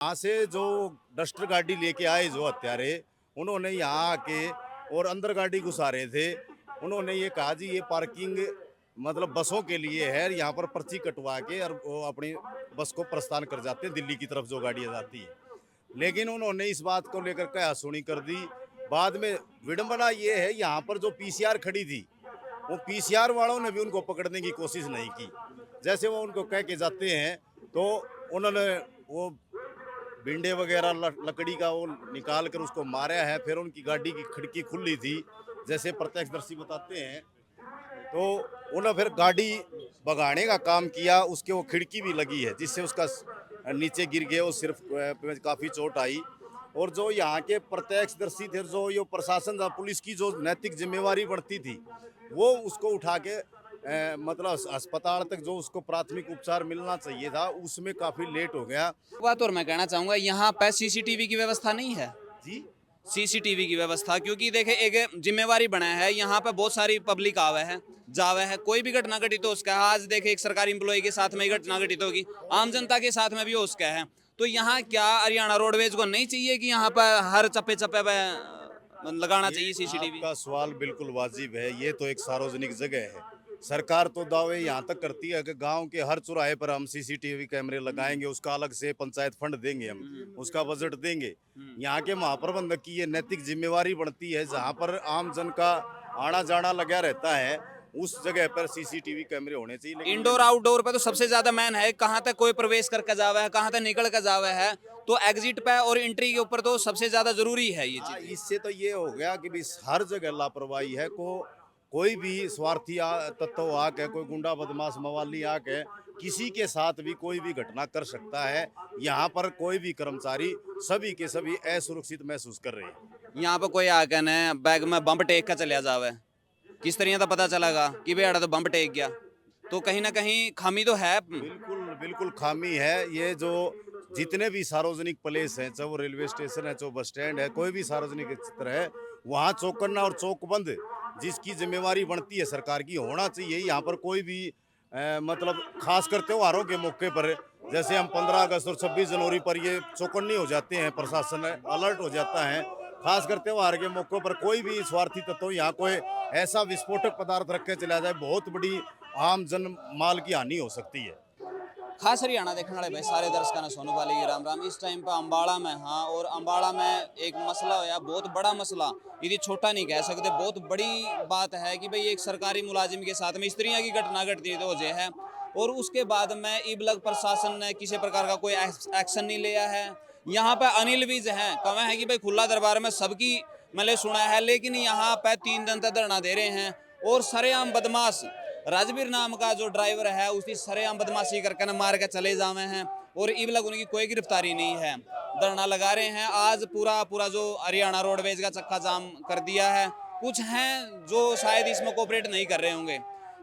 यहाँ से जो डस्टर गाड़ी लेके आए जो हत्यारे, उन्होंने यहाँ आके और अंदर गाड़ी घुसा रहे थे। उन्होंने ये कहा जी ये पार्किंग मतलब बसों के लिए है, यहाँ पर पर्ची कटवा के और वो अपनी बस को प्रस्थान कर जाते हैं दिल्ली की तरफ जो गाड़ियाँ जाती है। लेकिन उन्होंने इस बात को लेकर कहा-सुनी कर दी। बाद में विडंबना ये है यहाँ पर जो पीसीआर खड़ी थी, वो पीसीआर वालों ने भी उनको पकड़ने की कोशिश नहीं की। जैसे वो उनको कह के जाते हैं तो उन्होंने वो बिंडे वगैरह लकड़ी का वो निकाल कर उसको मारा है। फिर उनकी गाड़ी की खिड़की खुली थी, जैसे प्रत्यक्षदर्शी बताते हैं। तो उन्होंने फिर गाड़ी भगाने का काम किया, उसके वो खिड़की भी लगी है जिससे उसका नीचे गिर गया, वो सिर्फ काफ़ी चोट आई। और जो यहाँ के प्रत्यक्षदर्शी थे, जो ये प्रशासन पुलिस की जो नैतिक जिम्मेवारी बढ़ती थी, वो उसको उठा के मतलब अस्पताल तक जो उसको प्राथमिक उपचार मिलना चाहिए था, उसमें काफ़ी लेट हो गया। बात और मैं कहना चाहूंगा यहाँ पे सीसीटीवी की व्यवस्था नहीं है। जी। सीसीटीवी की व्यवस्था, क्योंकि देखे एक जिम्मेवारी बना है, यहाँ पे बहुत सारी पब्लिक आवे है जावे है, कोई भी घटना घटित हो उसका है। आज देखे एक सरकारी एम्प्लॉय के साथ में ही घटना घटित होगी, आम जनता के साथ में भी हो उसका है। तो यहाँ क्या हरियाणा रोडवेज को नहीं चाहिए कि यहाँ पर हर चप्पे चप्पे पे लगाना ये चाहिए सीसीटीवी? आपका सवाल बिल्कुल वाजिब है। ये तो एक सार्वजनिक जगह है। सरकार तो दावे यहाँ तक करती है कि गांव के हर चौराहे पर हम सीसीटीवी कैमरे लगाएंगे, उसका अलग से पंचायत फंड देंगे, हम उसका बजट देंगे। यहाँ के महाप्रबंधक की ये नैतिक जिम्मेवारी बनती है, जहाँ पर आम जन का आना जाना लगा रहता है, उस जगह पर सीसीटीवी कैमरे होने चाहिए। लेकिन इंडोर आउटडोर पे तो सबसे ज्यादा मैन है, कहाँ तक कोई प्रवेश करके जावे है, कहाँ तक निकल कर जावे है। तो एग्जिट पे और एंट्री के ऊपर तो सबसे ज्यादा जरूरी है ये हाँ, चीज। इससे तो ये हो गया कि भी हर जगह लापरवाही है। कोई भी स्वार्थी तत्व आके, कोई गुंडा बदमाश मवाली आके किसी के साथ भी कोई भी घटना कर सकता है। यहाँ पर कोई भी कर्मचारी सभी के सभी असुरक्षित महसूस कर रहे हैं। यहाँ पे कोई आके न बैग में बम टेक कर चलिया जावे, किस तरह का पता चलेगा कि भाई तो बम टेक गया? तो कहीं ना कहीं खामी तो है। बिल्कुल बिल्कुल खामी है। ये जो जितने भी सार्वजनिक प्लेस हैं, चाहे वो रेलवे स्टेशन है, चाहे बस स्टैंड है, कोई भी सार्वजनिक क्षेत्र है, वहाँ चौकन्ना और चौकबंद जिसकी जिम्मेवारी बनती है सरकार की होना चाहिए। यहाँ पर कोई भी मतलब खासकर त्योहारों के मौके पर, जैसे हम 15 अगस्त और 26 जनवरी पर ये चौकन्नी हो जाते हैं, प्रशासन अलर्ट हो जाता है। खासकर त्योहार के मौक़ों पर कोई भी स्वार्थी तत्व यहाँ कोई ऐसा विस्फोटक पदार्थ रख के चला जाए, बहुत बड़ी आम जन माल की हानि हो सकती है। खास हरियाणा देखने वाले भाई सारे दर्शकों ने सोनू वाले की राम राम। इस टाइम पे अम्बाड़ा में, हाँ, और अम्बाड़ा में एक मसला होया, बहुत बड़ा मसला, यदि छोटा नहीं कह सकते, बहुत बड़ी बात है कि भाई एक सरकारी मुलाजिम के साथ में इस तरह की घटना घटती तो जे है। और उसके बाद में इबलग प्रशासन ने किसी प्रकार का कोई एक्शन नहीं लिया है। यहाँ पे अनिल विज हैं, कहे है कि भाई खुला दरबार में सबकी मैंने सुना है, लेकिन यहाँ पे 3 दिन तक धरना दे रहे हैं। और सरेआम बदमाश राजवीर नाम का जो ड्राइवर है उसकी सरेआम बदमाशी करके न मार के चले जावे हैं, और इब लग उनकी कोई गिरफ्तारी नहीं है। धरना लगा रहे हैं आज, पूरा पूरा जो हरियाणा रोडवेज का चक्का जाम कर दिया है। कुछ हैं जो शायद इसमें कोऑपरेट नहीं कर रहे होंगे।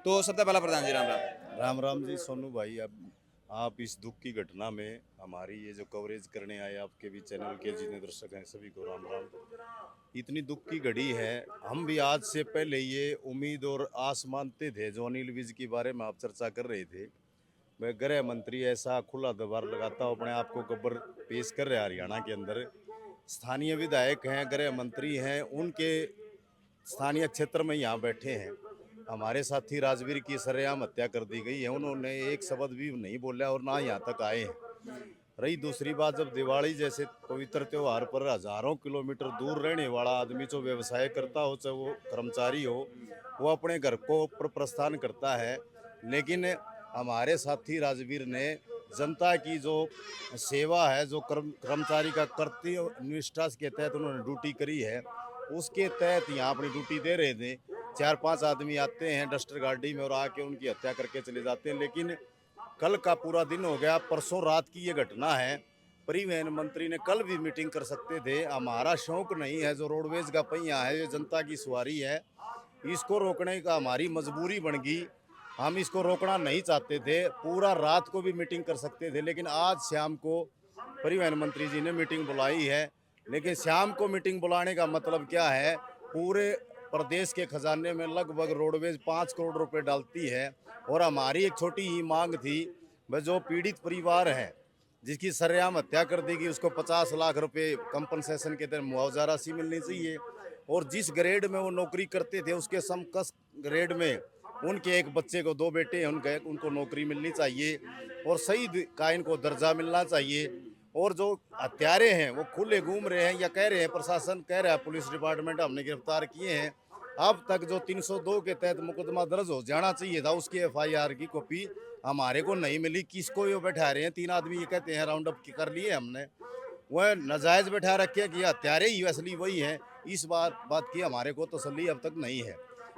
तो सबसे पहला प्रधान जी राम राम। राम राम जी सोनू भाई। अब आप इस दुख की घटना में हमारी ये जो कवरेज करने आए, आपके भी चैनल के जितने दर्शक हैं सभी को राम राम। इतनी दुख की घड़ी है। हम भी आज से पहले ये उम्मीद और आस मानते थे, जो अनिल विज के बारे में आप चर्चा कर रहे थे, वह गृह मंत्री ऐसा खुला दरबार लगाता हो अपने आप को गब्बर पेश कर रहे हैं हरियाणा के अंदर। स्थानीय विधायक हैं, गृह मंत्री हैं, उनके स्थानीय क्षेत्र में यहाँ बैठे हैं। हमारे साथी राजवीर की सरेआम हत्या कर दी गई है, उन्होंने एक शब्द भी नहीं बोला और ना यहाँ तक आए हैं। रही दूसरी बात, जब दिवाली जैसे पवित्र त्योहार पर हजारों किलोमीटर दूर रहने वाला आदमी जो व्यवसाय करता हो, चाहे वो कर्मचारी हो, वो अपने घर को प्रस्थान करता है। लेकिन हमारे साथी राजवीर ने जनता की जो सेवा है, जो कर्मचारी का कर्तव्य निष्ठा के तहत उन्होंने ड्यूटी करी है, उसके तहत यहाँ अपनी ड्यूटी दे रहे थे। 4-5 आदमी आते हैं डस्टर गाड़ी में और आके उनकी हत्या करके चले जाते हैं। लेकिन कल का पूरा दिन हो गया, परसों रात की ये घटना है। परिवहन मंत्री ने कल भी मीटिंग कर सकते थे। हमारा शौक नहीं है, जो रोडवेज का पहिया है, ये जनता की सवारी है, इसको रोकने का हमारी मजबूरी बन गई। हम इसको रोकना नहीं चाहते थे, पूरा रात को भी मीटिंग कर सकते थे, लेकिन आज शाम को परिवहन मंत्री जी ने मीटिंग बुलाई है। लेकिन शाम को मीटिंग बुलाने का मतलब क्या है? पूरे प्रदेश के खजाने में लगभग रोडवेज 5 करोड़ रुपए डालती है, और हमारी एक छोटी ही मांग थी, वह जो पीड़ित परिवार हैं, जिसकी सरेआम हत्या कर दी गई उसको 50 लाख रुपए कंपनसेशन के तहत मुआवजा राशि मिलनी चाहिए। और जिस ग्रेड में वो नौकरी करते थे उसके समकक्ष ग्रेड में उनके एक बच्चे को, 2 बेटे हैं उनको नौकरी मिलनी चाहिए। और शहीद का इनको दर्जा मिलना चाहिए। और जो हत्यारे हैं वो खुले घूम रहे हैं या कह रहे हैं, प्रशासन कह रहा है, पुलिस डिपार्टमेंट हमने गिरफ्तार किए हैं। अब तक जो 302 के तहत मुकदमा दर्ज हो जाना चाहिए था उसकी एफआईआर की कॉपी हमारे को नहीं मिली। किसको ये बैठा रहे हैं? 3 आदमी ये कहते हैं राउंड अप कर लिए हमने, वह नाजायज बैठा रखे हैं कि हत्यारे ही असली वही हैं। इस बात की हमारे को तसल्ली अब तक नहीं है।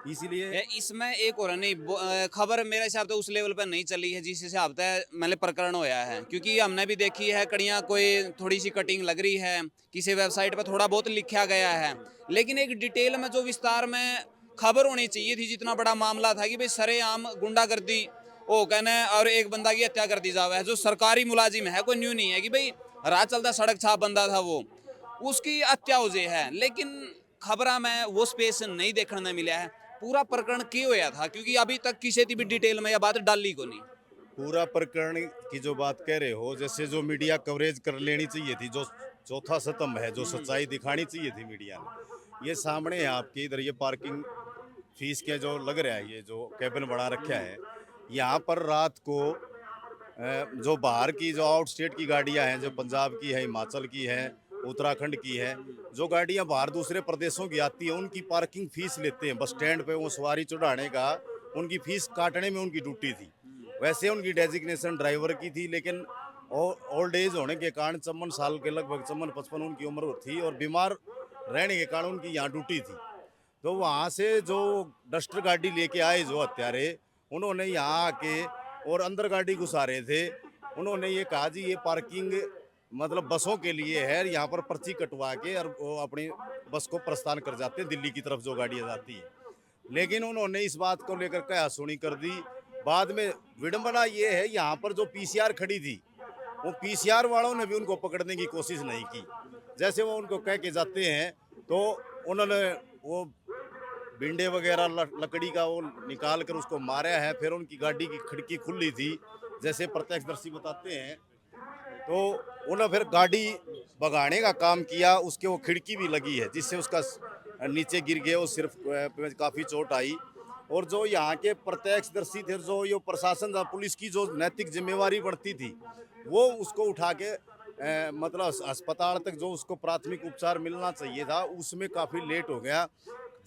इसीलिए इसमें एक और नहीं खबर मेरे हिसाब से उस लेवल पर नहीं चली है जिस हिसाब से मतलब प्रकरण होया है, क्योंकि हमने भी देखी है कड़ियाँ कोई थोड़ी सी कटिंग लग रही है, किसी वेबसाइट पर थोड़ा बहुत लिखा गया है, लेकिन एक डिटेल में जो विस्तार में खबर होनी चाहिए थी, जितना बड़ा मामला था कि भाई सरेआम गुंडागर्दी वो कहना है और एक बंदा की हत्या कर दी जावे है, जो सरकारी मुलाजिम है, कोई न्यू नहीं है कि भाई राह चलता सड़क छाप बंदा था वो, उसकी हत्या हो जाए है। लेकिन खबरा में वो स्पेस नहीं देखने में मिला है। पूरा प्रकरण क्यों होया था, क्योंकि अभी तक किसी भी डिटेल में यह बात डाली को नहीं। पूरा प्रकरण की जो बात कह रहे हो, जैसे जो मीडिया कवरेज कर लेनी चाहिए थी, जो चौथा स्तंभ है, जो सच्चाई दिखानी चाहिए थी मीडिया ने, ये सामने है आपके इधर। ये पार्किंग फीस के जो लग रहा है, ये जो कैबिन बना रखा है, यहाँ पर रात को जो बाहर की, जो आउट स्टेट की गाड़ियाँ हैं, जो पंजाब की है, हिमाचल की है, उत्तराखंड की है, जो गाड़ियाँ बाहर दूसरे प्रदेशों की आती हैं, उनकी पार्किंग फीस लेते हैं। बस स्टैंड पे वो सवारी चढ़ाने का उनकी फीस काटने में उनकी ड्यूटी थी। वैसे उनकी डेजिग्नेशन ड्राइवर की थी, लेकिन ओल्ड एज होने के कारण 54 साल के लगभग 54-55 उनकी उम्र थी और बीमार रहने के कारण उनकी यहाँ ड्यूटी थी। तो वहाँ से जो डस्टर गाड़ी लेके आए जो हत्यारे, उन्होंने यहाँ आके और अंदर गाड़ी घुसा रहे थे। उन्होंने ये कहा जी ये पार्किंग मतलब बसों के लिए है, यहाँ पर पर्ची कटवा के और वो अपनी बस को प्रस्थान कर जाते हैं दिल्ली की तरफ जो गाड़ियाँ जाती है। लेकिन उन्होंने इस बात को लेकर कहा सुनी कर दी। बाद में विडंबना ये है, यहाँ पर जो पीसीआर खड़ी थी, वो पीसीआर वालों ने भी उनको पकड़ने की कोशिश नहीं की। जैसे वो उनको कह के जाते हैं तो उन्होंने वो बिंडे वगैरह लकड़ी का वो निकाल कर उसको मारा है। फिर उनकी गाड़ी की खिड़की खुली थी, जैसे प्रत्यक्षदर्शी बताते हैं, तो उन्होंने फिर गाड़ी भगाने का काम किया। उसके वो खिड़की भी लगी है जिससे उसका नीचे गिर गया, वो सिर्फ काफ़ी चोट आई। और जो यहाँ के प्रत्यक्षदर्शी थे, जो ये प्रशासन पुलिस की जो नैतिक जिम्मेवारी बढ़ती थी, वो उसको उठा के मतलब अस्पताल तक जो उसको प्राथमिक उपचार मिलना चाहिए था, उसमें काफ़ी लेट हो गया।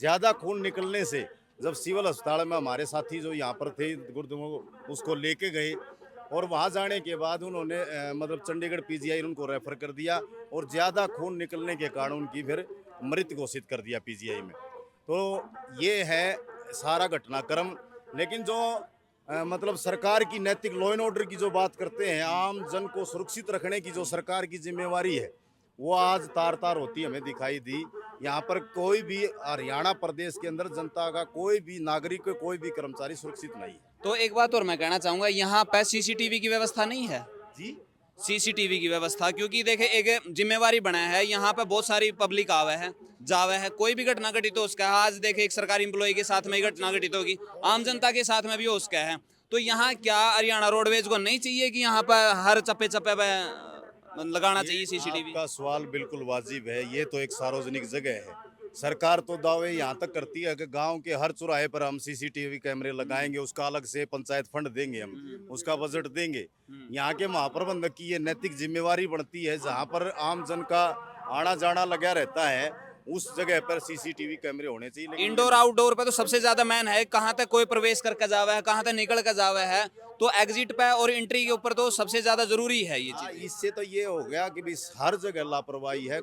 ज़्यादा खून निकलने से जब सिविल अस्पताल में हमारे साथी जो यहाँ पर थे गुरुद्वारा उसको लेके गए, और वहाँ जाने के बाद उन्होंने मतलब चंडीगढ़ पीजीआई उनको रेफर कर दिया, और ज़्यादा खून निकलने के कारण उनकी फिर मृत घोषित कर दिया पीजीआई में। तो ये है सारा घटनाक्रम। लेकिन जो मतलब सरकार की नैतिक लॉ एंड ऑर्डर की जो बात करते हैं, आम जन को सुरक्षित रखने की जो सरकार की जिम्मेवारी है, वो आज तार तार होती हमें दिखाई दी। यहाँ पर कोई भी हरियाणा प्रदेश के अंदर जनता का कोई भी नागरिक, कोई भी कर्मचारी सुरक्षित नहीं है। तो एक बात और मैं कहना चाहूँगा, यहाँ पे सीसीटीवी की व्यवस्था नहीं है जी, सीसीटीवी की व्यवस्था, क्योंकि देखे एक जिम्मेवारी बना है, यहाँ पे बहुत सारी पब्लिक आवे है जावे है, कोई भी घटना घटित हो उसका है। आज देखे एक सरकारी एम्प्लॉय के साथ में ही घटना घटित होगी, आम जनता के साथ में भी हो उसका है। तो यहाँ क्या हरियाणा रोडवेज को नहीं चाहिए कि यहाँ पर हर चप्पे चप्पे पे लगाना चाहिए सीसीटीवी? आपका सवाल बिल्कुल वाजिब है। ये तो एक सार्वजनिक जगह है। सरकार तो दावे यहाँ तक करती है कि गांव के हर चौराहे पर हम सीसीटीवी कैमरे लगाएंगे, उसका अलग से पंचायत फंड देंगे, हम उसका बजट देंगे। यहाँ के महाप्रबंधक की ये नैतिक जिम्मेवारी बनती है, जहाँ पर आम जन का आना जाना लगा रहता है, उस जगह पर सीसीटीवी कैमरे होने चाहिए। लेकिन इंडोर आउटडोर पे तो सबसे ज्यादा मैन है, कहाँ तक कोई प्रवेश करके जावा है, कहाँ तक निकल कर जावा है, तो एग्जिट पे और एंट्री के ऊपर तो सबसे ज्यादा जरूरी है ये चीज। इससे तो ये हो गया कि भी हर जगह लापरवाही है।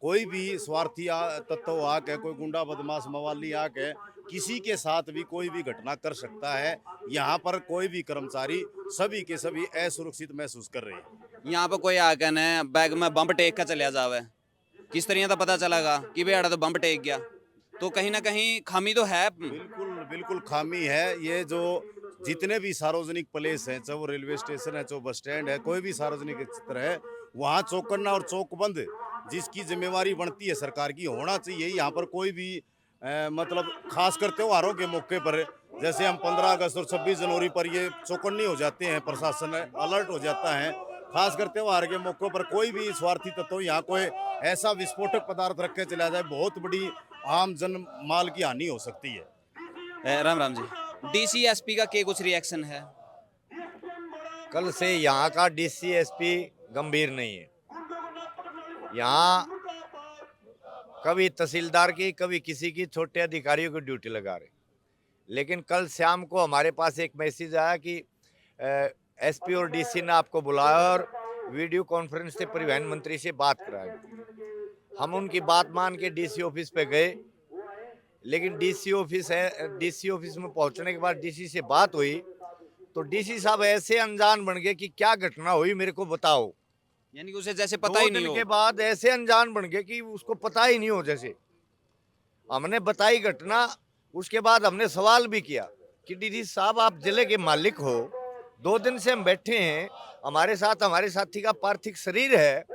कोई भी स्वार्थी तत्व आके, कोई गुंडा बदमाश मवाली आके किसी के साथ भी कोई भी घटना कर सकता है। यहाँ पर कोई भी कर्मचारी सभी के सभी असुरक्षित महसूस कर रहे हैं। यहाँ पे कोई आके न बैग में बम टेक का चलिया जावे, किस तरह का पता चलेगा कि भाई अड़ा तो बम टेक गया? तो कहीं ना कहीं खामी तो है। बिल्कुल बिल्कुल खामी है। ये जो जितने भी सार्वजनिक प्लेस हैं, चाहे वो रेलवे स्टेशन है, चाहे बस स्टैंड है, कोई भी सार्वजनिक क्षेत्र है, वहाँ चौकन्ना और चौकबंद जिसकी जिम्मेवारी बनती है सरकार की होना चाहिए। यहाँ पर कोई भी मतलब खासकर त्योहारों के मौके पर, जैसे हम 15 अगस्त और 26 जनवरी पर ये चौकन्नी हो जाते हैं, प्रशासन अलर्ट हो जाता है, खासकर त्योहार के मौकों पर कोई भी स्वार्थी तत्व यहाँ कोई ऐसा विस्फोटक पदार्थ रख के चला जाए, बहुत बड़ी आम जन माल की हानि हो सकती है। राम राम जी, डीसी एसपी का क्या कुछ रिएक्शन है? कल से यहाँ का डीसीएसपी गंभीर नहीं है। यहाँ कभी तहसीलदार की, कभी किसी की, छोटे अधिकारियों की ड्यूटी लगा रहे। लेकिन कल शाम को हमारे पास एक मैसेज आया कि एसपी और डीसी ने आपको बुलाया और वीडियो कॉन्फ्रेंस से परिवहन मंत्री से बात कराई। हम उनकी बात मान के डीसी ऑफिस पे गए, लेकिन डीसी ऑफिस में पहुंचने के बाद डीसी से बात हुई तो डीसी साहब ऐसे अनजान बन गए कि क्या घटना हुई मेरे को बताओ। यानी कि उसे जैसे पता ही नहीं दो दिन हो। के बाद ऐसे अनजान बन गए कि उसको पता ही नहीं हो। जैसे हमने बताई घटना, उसके बाद हमने सवाल भी किया कि डीसी साहब आप जिले के मालिक हो, 2 दिन से हम बैठे हैं, हमारे साथ हमारे साथी का पार्थिव शरीर है,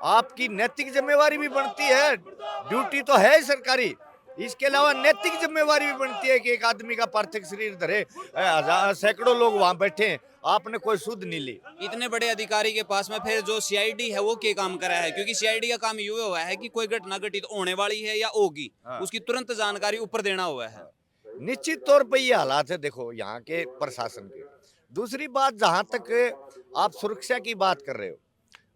आपकी नैतिक जिम्मेवारी भी बनती है, ड्यूटी तो है सरकारी, इसके अलावा नैतिक जिम्मेवारी भी बनती है कि एक आदमी का पार्थिव शरीर धरे, सैकड़ों लोग वहां बैठे हैं, आपने कोई सुध नहीं ली। इतने बड़े अधिकारी के पास में फिर जो सीआईडी है वो क्या काम कर रहा है? क्योंकि सीआईडी का काम ये हुआ है कि कोई घटना घटित होने वाली है या होगी, उसकी तुरंत जानकारी ऊपर देना हुआ है। निश्चित तौर पे ये हालात है देखो यहाँ के प्रशासन के। दूसरी बात, जहाँ तक आप सुरक्षा की बात कर रहे हो,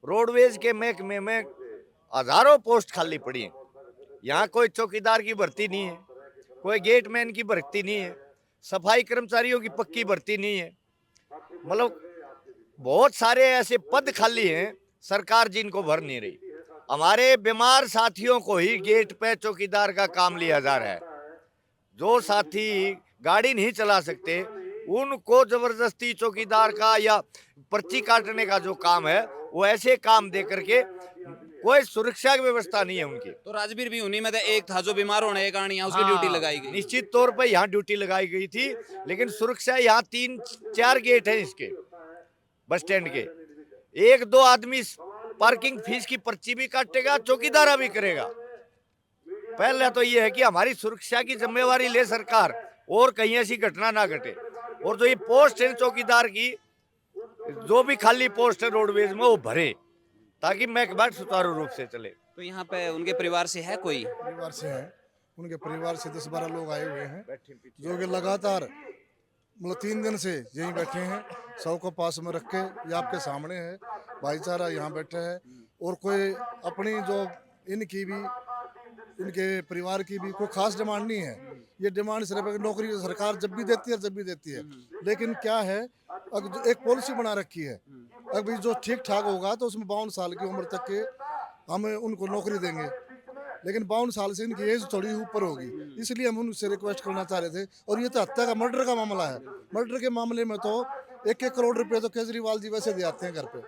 रोडवेज के महकमे में हजारों पोस्ट खाली पड़ी हैं। यहाँ कोई चौकीदार की भर्ती नहीं है, कोई गेटमैन की भर्ती नहीं है, सफाई कर्मचारियों की पक्की भर्ती नहीं है। मतलब बहुत सारे ऐसे पद खाली हैं, सरकार जिनको भर नहीं रही। हमारे बीमार साथियों को ही गेट पे चौकीदार का काम लिया जा रहा है। जो साथी गाड़ी नहीं चला सकते उनको जबरदस्ती चौकीदार का या पर्ची काटने का जो काम है वो ऐसे काम दे करके, कोई सुरक्षा की व्यवस्था नहीं है उनकी। तो राजवीर भी उन्हीं में से एक था जो बीमार होने के कारण यहाँ उसकी ड्यूटी लगाई गई। निश्चित तौर पर यहाँ ड्यूटी लगाई गई थी, लेकिन सुरक्षा यहाँ 3-4 गेट हैं इसके बस स्टैंड के। 1-2 आदमी पार्किंग फीस की पर्ची भी काटेगा, चौकीदारा भी करेगा। पहले तो ये है कि हमारी सुरक्षा की जिम्मेवारी ले सरकार और कहीं ऐसी घटना ना घटे। और जो ये पोस्ट है चौकीदार की, जो भी खाली पोस्ट है रोडवेज में वो भरे, ताकि महकमा सुचारू रूप से चले। तो यहाँ पे उनके परिवार से है कोई? परिवार से है, उनके परिवार से 10-12 लोग आए हुए हैं जो कि लगातार मतलब 3 दिन से यहीं बैठे हैं, सबको पास में रख के। ये आपके सामने है, भाईचारा यहाँ बैठे है। और कोई अपनी जो इनकी भी, इनके परिवार की भी कोई खास डिमांड नहीं है। ये डिमांड सिर्फ एक नौकरी सरकार जब भी देती है जब भी देती है। लेकिन क्या है, अगर एक पॉलिसी बना रखी है, अभी जो ठीक ठाक होगा तो उसमें 52 साल की उम्र तक के हम उनको नौकरी देंगे। लेकिन 52 साल से इनकी एज थोड़ी ऊपर होगी, इसलिए हम उनसे रिक्वेस्ट करना चाह रहे थे। और ये तो हत्या का, मर्डर का मामला है। मर्डर के मामले में तो 1-1 करोड़ रुपए तो केजरीवाल जी वैसे दे आते हैं घर पे,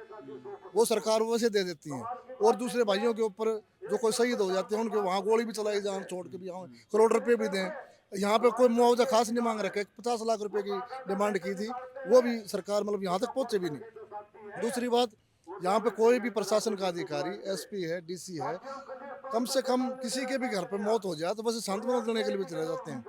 वो सरकार वैसे दे देती है। और दूसरे भाइयों के ऊपर जो कोई शहीद हो जाते हैं उनके वहाँ गोली भी चलाई जाए, छोड़ के भी यहाँ करोड़ रुपए भी दें। यहाँ पे कोई मुआवजा खास नहीं मांग रखे, 50 लाख रुपए की डिमांड की थी, वो भी सरकार मतलब यहाँ तक पहुँचे भी नहीं। दूसरी बात, यहाँ पे कोई भी प्रशासन का अधिकारी, एसपी है, डीसी है, कम से कम किसी के भी घर पर मौत हो जाए तो बस सांत्वना देने के लिए भी चले जाते हैं।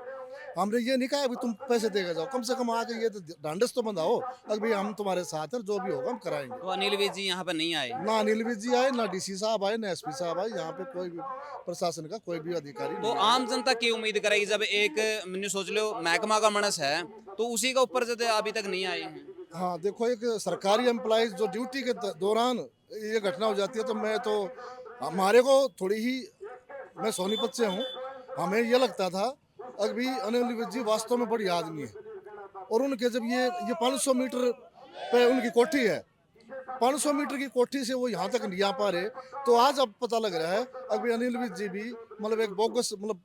हमने ये नहीं कहा अभी तुम पैसे देकर जाओ, कम से कम आके ये तो ढांढस तो बंधाओ, अभी हम तुम्हारे साथ हैं, जो भी होगा हम कराएंगे। तो अनिल विज जी यहाँ पे नहीं आए? ना अनिल विज जी आए, ना डीसी साहब आए, ना एसपी साहब आए। यहाँ पे कोई भी प्रशासन का कोई भी अधिकारी तो नहीं। आम जनता की उम्मीद करेगी जब एक मैंने सोच लो महकमा का मनस है तो उसी का ऊपर से अभी तक नहीं आए हैं। हाँ देखो, एक सरकारी एम्प्लॉइज जो ड्यूटी के दौरान ये घटना हो जाती है तो मैं तो, हमारे को थोड़ी ही, मैं सोनीपत से हूँ, हमें ये लगता था अभी अनिल विज जी वास्तव में बड़ी आदमी है। और उनके जब ये 500 मीटर पे उनकी कोठी है, 500 मीटर की कोठी से वो यहाँ तक नहीं आ पा रहे, तो आज अब पता लग रहा है अभी अनिल विज जी भी मतलब एक बोगस, मतलब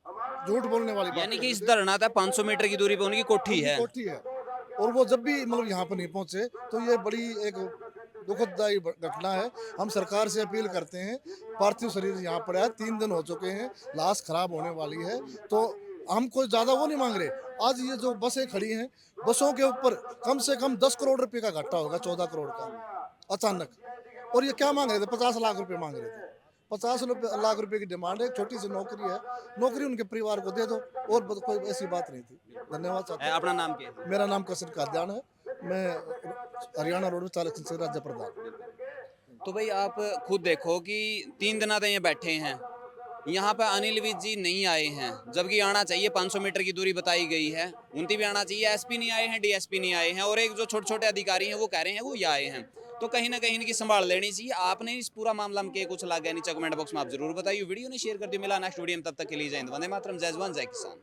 झूठ बोलने वाली बात यानी कि है। इस धरना था 500 मीटर की दूरी पे उनकी कोठी है। कोठी है, और वो जब भी मतलब यहाँ पर नहीं पहुँचे तो ये बड़ी एक दुखदायी घटना है। हम सरकार से अपील करते हैं, पार्थिव शरीर यहाँ पड़ा है, 3 दिन हो चुके हैं, लाश खराब होने वाली है, तो हम कोई ज़्यादा वो नहीं मांग रहे। आज ये जो बसें खड़ी हैं, बसों के ऊपर कम से कम 10 करोड़ रुपए का घाटा होगा, 14 करोड़ का अचानक। और ये क्या मांग रहे थे? 50 लाख रुपए मांग रहे थे। 50 लाख रुपए की डिमांड है, छोटी सी नौकरी है, नौकरी उनके परिवार को दे दो, और कोई ऐसी बात नहीं थी। धन्यवाद चाहता हूं। अपना नाम क्या है? मेरा नाम कसर काद्यान है, मैं हरियाणा रोड में चालक संघ राज्य प्रधान। तो भाई आप खुद देखो कि 3 दिन तो ये बैठे हैं, यहाँ पे अनिल विज जी नहीं आए हैं, जबकि आना चाहिए। 500 मीटर की दूरी बताई गई है, उनकी भी आना चाहिए। एसपी नहीं आए हैं, डीएसपी नहीं आए हैं, और एक जो छोटे छोटे अधिकारी हैं वो कह रहे हैं वो ये आए हैं। तो कहीं ना कहीं इनकी संभाल लेनी चाहिए। आपने इस पूरा मामला में के कुछ लगा नीचे कमेंट बॉक्स में आप जरूर बताइए। वीडियो ने शेयर कर दिया। मिला नेक्स्ट वीडियो में, तब तक के लिए जय हिंद, वंदे मातरम, जय जवान जय किसान।